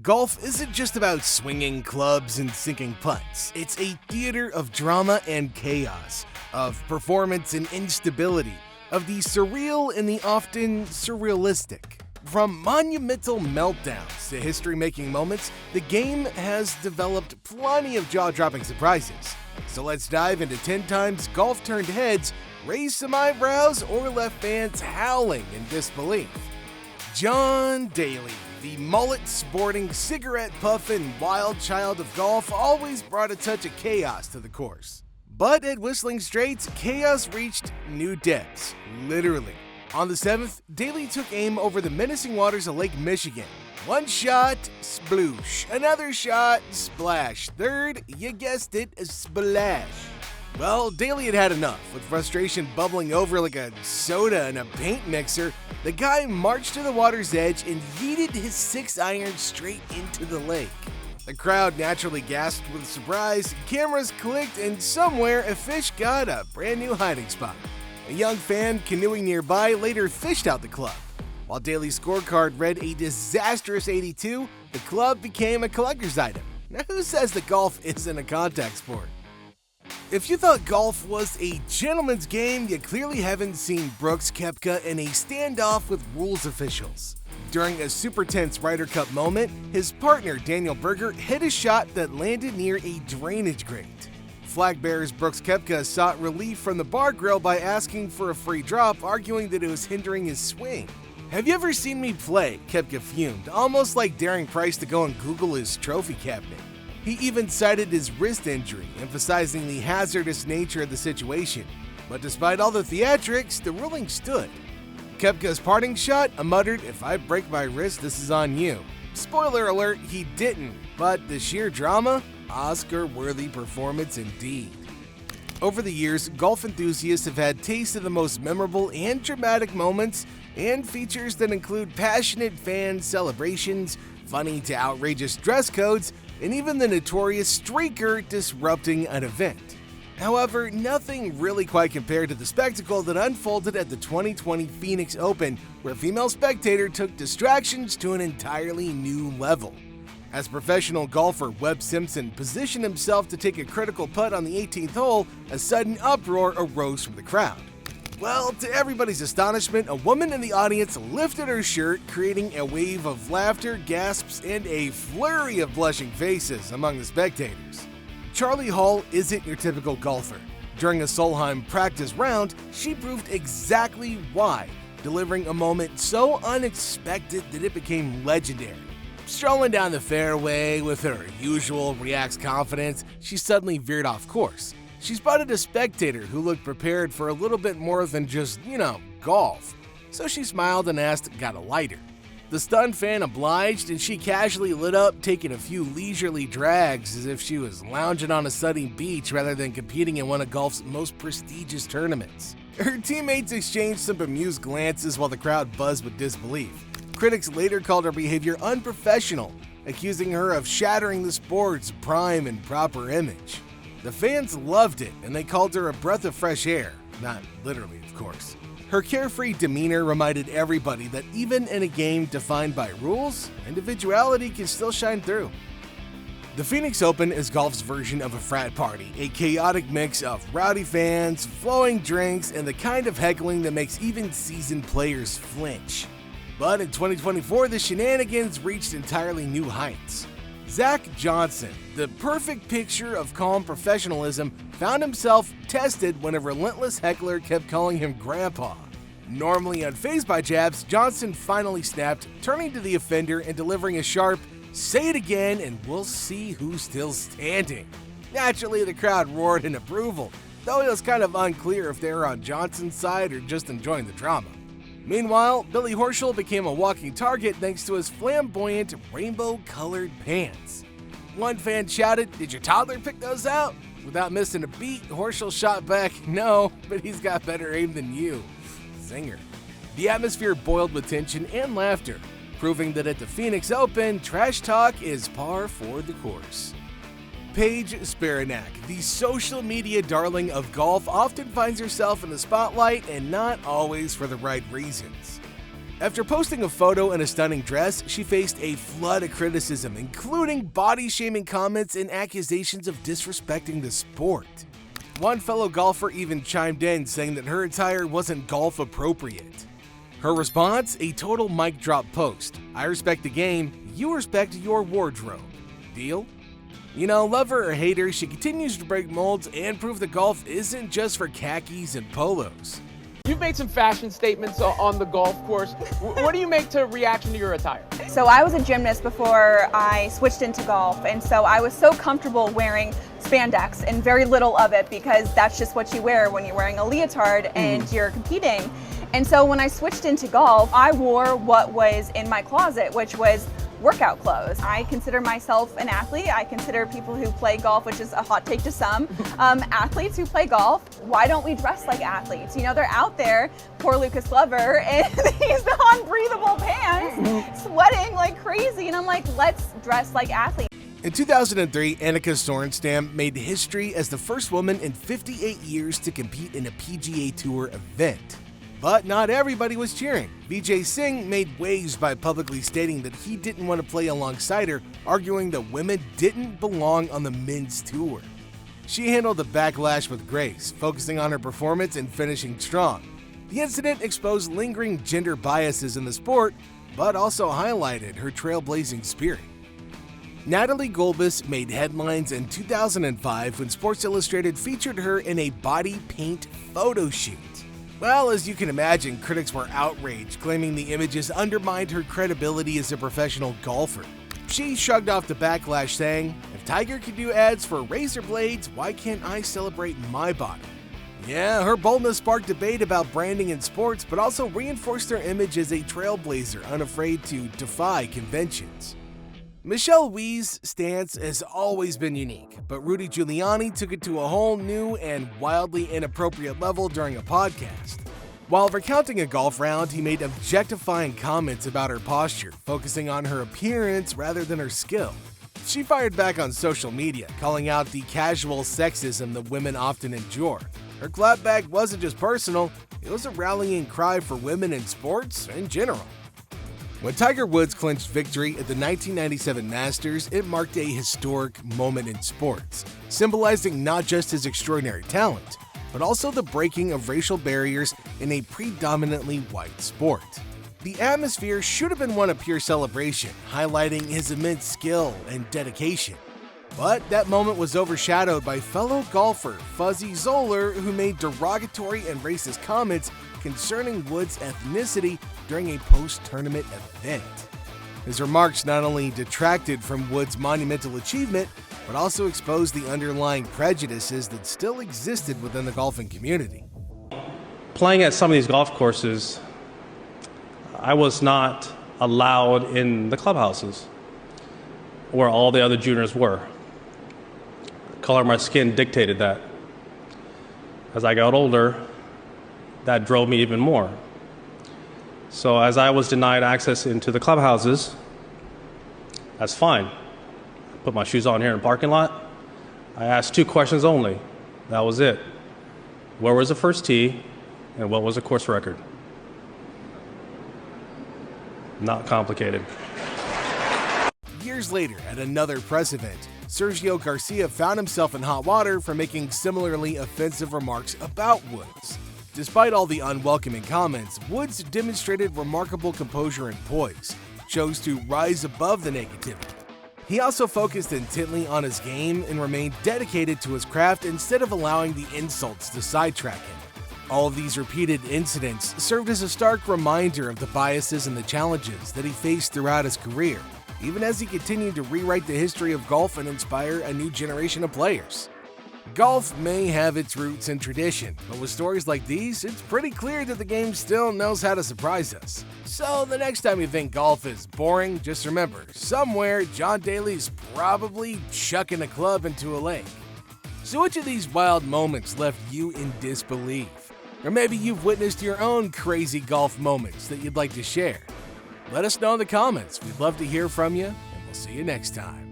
Golf isn't just about swinging clubs and sinking putts. It's a theater of drama and chaos, of performance and instability, of the surreal and the often surrealistic. From monumental meltdowns to history-making moments, the game has developed plenty of jaw-dropping surprises. So let's dive into 10 times golf turned heads, raise some eyebrows, or left fans howling in disbelief. John Daly, the mullet-sporting, cigarette-puffing wild child of golf, always brought a touch of chaos to the course. But at Whistling Straits, chaos reached new depths, literally. On the 7th, Daly took aim over the menacing waters of Lake Michigan. One shot, sploosh. Another shot, splash. Third, you guessed it, splash. Well, Daly had had enough. With frustration bubbling over like a soda in a paint mixer, the guy marched to the water's edge and yeeted his 6-iron straight into the lake. The crowd naturally gasped with surprise, cameras clicked, and somewhere a fish got a brand new hiding spot. A young fan canoeing nearby later fished out the club. While Daly's scorecard read a disastrous 82, the club became a collector's item. Now who says that golf isn't a contact sport? If you thought golf was a gentleman's game, you clearly haven't seen Brooks Koepka in a standoff with rules officials. During a super tense Ryder Cup moment, his partner Daniel Berger hit a shot that landed near a drainage grate. Flag bearers Brooks Koepka sought relief from the bar grill by asking for a free drop, arguing that it was hindering his swing. "Have you ever seen me play?" Koepka fumed, almost like daring Price to go and Google his trophy cabinet. He even cited his wrist injury, emphasizing the hazardous nature of the situation. But despite all the theatrics, the ruling stood. Koepka's parting shot, a muttered, "If I break my wrist, this is on you." Spoiler alert, he didn't, but the sheer drama? Oscar-worthy performance indeed. Over the years, golf enthusiasts have had taste of the most memorable and dramatic moments and features that include passionate fan celebrations, funny to outrageous dress codes, and even the notorious streaker disrupting an event. However, nothing really quite compared to the spectacle that unfolded at the 2020 Phoenix Open, where a female spectator took distractions to an entirely new level. As professional golfer Webb Simpson positioned himself to take a critical putt on the 18th hole, a sudden uproar arose from the crowd. Well, to everybody's astonishment, a woman in the audience lifted her shirt, creating a wave of laughter, gasps, and a flurry of blushing faces among the spectators. Charley Hall isn't your typical golfer. During a Solheim practice round, she proved exactly why, delivering a moment so unexpected that it became legendary. Strolling down the fairway with her usual relaxed confidence, she suddenly veered off course. She spotted a spectator who looked prepared for a little bit more than just, golf. So she smiled and asked, "Got a lighter?" The stunned fan obliged, and she casually lit up, taking a few leisurely drags as if she was lounging on a sunny beach rather than competing in one of golf's most prestigious tournaments. Her teammates exchanged some bemused glances while the crowd buzzed with disbelief. Critics later called her behavior unprofessional, accusing her of shattering the sport's prime and proper image. The fans loved it, and they called her a breath of fresh air. Not literally, of course. Her carefree demeanor reminded everybody that even in a game defined by rules, individuality can still shine through. The Phoenix Open is golf's version of a frat party, a chaotic mix of rowdy fans, flowing drinks, and the kind of heckling that makes even seasoned players flinch. But in 2024, the shenanigans reached entirely new heights. Zach Johnson, the perfect picture of calm professionalism, found himself tested when a relentless heckler kept calling him Grandpa. Normally unfazed by jabs, Johnson finally snapped, turning to the offender and delivering a sharp, "Say it again and we'll see who's still standing." Naturally, the crowd roared in approval, though it was kind of unclear if they were on Johnson's side or just enjoying the drama. Meanwhile, Billy Horschel became a walking target thanks to his flamboyant, rainbow-colored pants. One fan shouted, "Did your toddler pick those out?" Without missing a beat, Horschel shot back, "No, but he's got better aim than you." Zinger. The atmosphere boiled with tension and laughter, proving that at the Phoenix Open, trash talk is par for the course. Paige Spiranac, the social media darling of golf, often finds herself in the spotlight and not always for the right reasons. After posting a photo in a stunning dress, she faced a flood of criticism, including body-shaming comments and accusations of disrespecting the sport. One fellow golfer even chimed in, saying that her attire wasn't golf-appropriate. Her response? A total mic drop post. I respect the game, you respect your wardrobe. Deal? You know, love her or hate her, she continues to break molds and prove that golf isn't just for khakis and polos. You've made some fashion statements on the golf course. What do you make to reaction to your attire? So I was a gymnast before I switched into golf, and so I was so comfortable wearing spandex and very little of it because that's just what you wear when you're wearing a leotard and you're competing. And so when I switched into golf, I wore what was in my closet, which was workout clothes. I consider myself an athlete. I consider people who play golf, which is a hot take to some, athletes who play golf. Why don't we dress like athletes? You know, they're out there, poor Lucas Glover, in these unbreathable pants, sweating like crazy. And I'm like, let's dress like athletes. In 2003, Annika Sörenstam made history as the first woman in 58 years to compete in a PGA Tour event. But not everybody was cheering. Vijay Singh made waves by publicly stating that he didn't want to play alongside her, arguing that women didn't belong on the men's tour. She handled the backlash with grace, focusing on her performance and finishing strong. The incident exposed lingering gender biases in the sport, but also highlighted her trailblazing spirit. Natalie Gulbis made headlines in 2005 when Sports Illustrated featured her in a body paint photo shoot. Well, as you can imagine, critics were outraged, claiming the images undermined her credibility as a professional golfer. She shrugged off the backlash, saying, "If Tiger can do ads for razor blades, why can't I celebrate my body?" Yeah, her boldness sparked debate about branding in sports, but also reinforced her image as a trailblazer unafraid to defy conventions. Michelle Wee's stance has always been unique, but Rudy Giuliani took it to a whole new and wildly inappropriate level during a podcast. While recounting a golf round, he made objectifying comments about her posture, focusing on her appearance rather than her skill. She fired back on social media, calling out the casual sexism that women often endure. Her clapback wasn't just personal, it was a rallying cry for women in sports in general. When Tiger Woods clinched victory at the 1997 Masters, it marked a historic moment in sports, symbolizing not just his extraordinary talent, but also the breaking of racial barriers in a predominantly white sport. The atmosphere should have been one of pure celebration, highlighting his immense skill and dedication. But that moment was overshadowed by fellow golfer Fuzzy Zoeller, who made derogatory and racist comments concerning Woods' ethnicity during a post-tournament event. His remarks not only detracted from Woods' monumental achievement, but also exposed the underlying prejudices that still existed within the golfing community. Playing at some of these golf courses, I was not allowed in the clubhouses where all the other juniors were. The color of my skin dictated that. As I got older, that drove me even more. So as I was denied access into the clubhouses, that's fine. I put my shoes on here in the parking lot. I asked 2 questions only. That was it. Where was the first tee and what was the course record? Not complicated. Years later, at another press event, Sergio Garcia found himself in hot water for making similarly offensive remarks about Woods. Despite all the unwelcoming comments, Woods demonstrated remarkable composure and poise, chose to rise above the negativity. He also focused intently on his game and remained dedicated to his craft instead of allowing the insults to sidetrack him. All of these repeated incidents served as a stark reminder of the biases and the challenges that he faced throughout his career, even as he continued to rewrite the history of golf and inspire a new generation of players. Golf may have its roots and tradition, but with stories like these, it's pretty clear that the game still knows how to surprise us. So the next time you think golf is boring, just remember, somewhere John Daly's probably chucking a club into a lake. So which of these wild moments left you in disbelief? Or maybe you've witnessed your own crazy golf moments that you'd like to share. Let us know in the comments. We'd love to hear from you, and we'll see you next time.